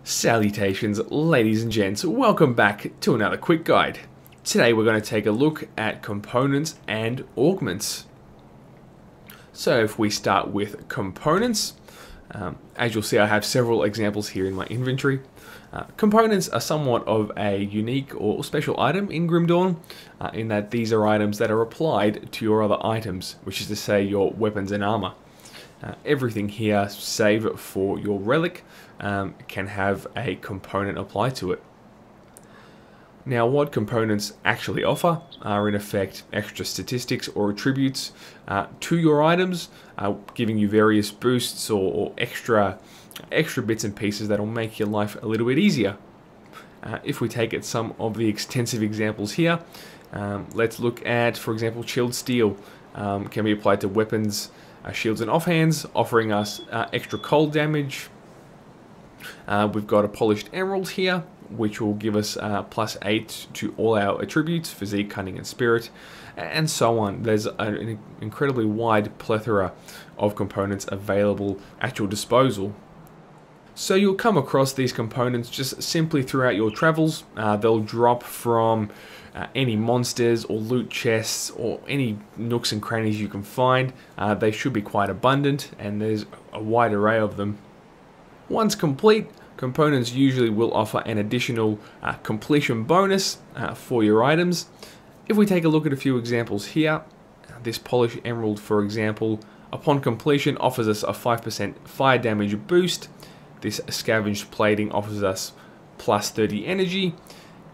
Salutations, ladies and gents, welcome back to another quick guide. Today we're going to take a look at components and augments. So if we start with components, as you'll see I have several examples here in my inventory. Components are somewhat of a unique or special item in Grim Dawn, in that these are items that are applied to your other items, which is to say your weapons and armor. Everything here, save for your relic, can have a component applied to it. Now, what components actually offer are in effect extra statistics or attributes to your items, giving you various boosts or extra bits and pieces that will make your life a little bit easier. If we take at some of the extensive examples here, let's look at, for example, chilled steel can be applied to weapons, shields and offhands, offering us extra cold damage. We've got a polished emerald here, which will give us +8 to all our attributes, physique, cunning and spirit, and so on. There's an incredibly wide plethora of components available at your disposal. So you'll come across these components just simply throughout your travels. They'll drop from any monsters or loot chests or any nooks and crannies you can find. They should be quite abundant, and there's a wide array of them. Once complete, components usually will offer an additional completion bonus for your items. If we take a look at a few examples here, this polished emerald, for example, upon completion offers us a 5% fire damage boost. This scavenged plating offers us +30 energy.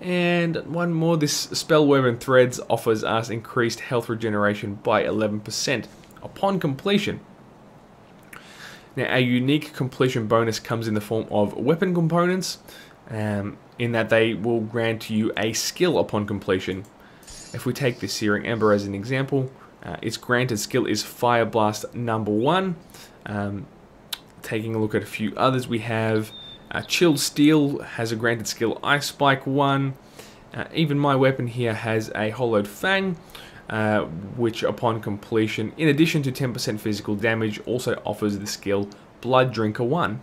And one more, this spellwoven threads offers us increased health regeneration by 11% upon completion. Now, a unique completion bonus comes in the form of weapon components, in that they will grant you a skill upon completion. If we take this Searing Ember as an example, its granted skill is Fire Blast #1. Taking a look at a few others, we have Chilled Steel has a granted skill Ice Spike 1. Even my weapon here has a Hollowed Fang, which upon completion, in addition to 10% physical damage, also offers the skill Blood Drinker 1.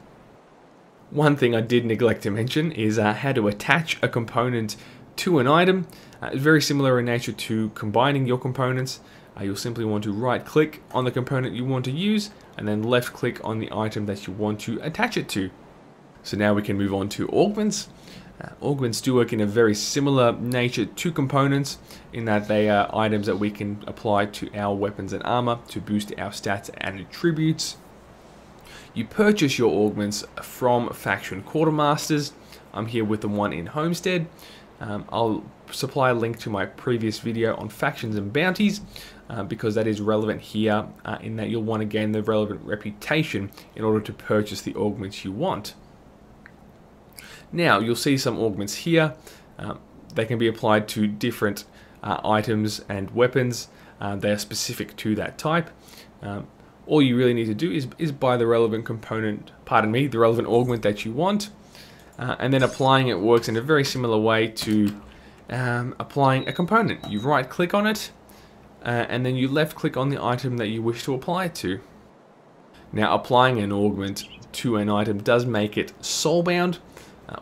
One thing I did neglect to mention is how to attach a component to an item. It's very similar in nature to combining your components. You'll simply want to right click on the component you want to use and then left click on the item that you want to attach it to. So now we can move on to augments. Augments do work in a very similar nature to components, in that they are items that we can apply to our weapons and armor to boost our stats and attributes. You purchase your augments from faction quartermasters. I'm here with the one in Homestead. I'll supply a link to my previous video on factions and bounties, because that is relevant here, in that you'll want to gain the relevant reputation in order to purchase the augments you want. Now, you'll see some augments here. They can be applied to different items and weapons. They are specific to that type. All you really need to do is buy the relevant component, the relevant augment that you want. And then applying it works in a very similar way to applying a component. You right click on it, and then you left click on the item that you wish to apply it to. Now, applying an augment to an item does make it soulbound.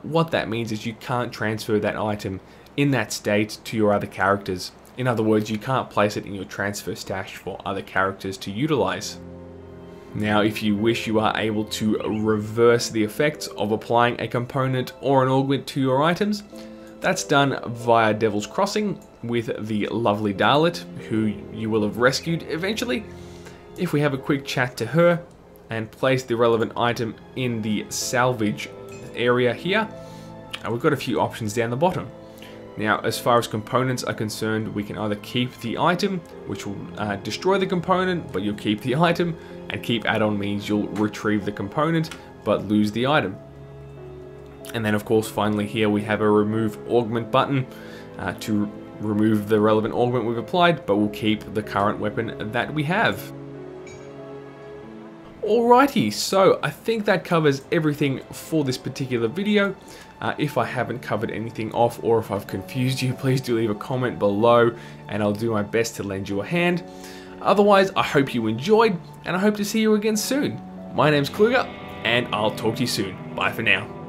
What that means is you can't transfer that item in that state to your other characters. In other words, you can't place it in your transfer stash for other characters to utilize. Now, if you wish, you are able to reverse the effects of applying a component or an augment to your items. That's done via Devil's Crossing with the lovely Dalit, who you will have rescued eventually. If we have a quick chat to her and place the relevant item in the salvage area here, we've got a few options down the bottom. Now, as far as components are concerned, we can either keep the item, which will destroy the component, but you'll keep the item, and keep add-on means you'll retrieve the component, but lose the item. And then, of course, finally here we have a remove augment button to remove the relevant augment we've applied, but we'll keep the current weapon that we have. Alrighty, so I think that covers everything for this particular video. If I haven't covered anything off, or if I've confused you, please do leave a comment below and I'll do my best to lend you a hand. Otherwise, I hope you enjoyed, and I hope to see you again soon. My name's Kluger, and I'll talk to you soon. Bye for now.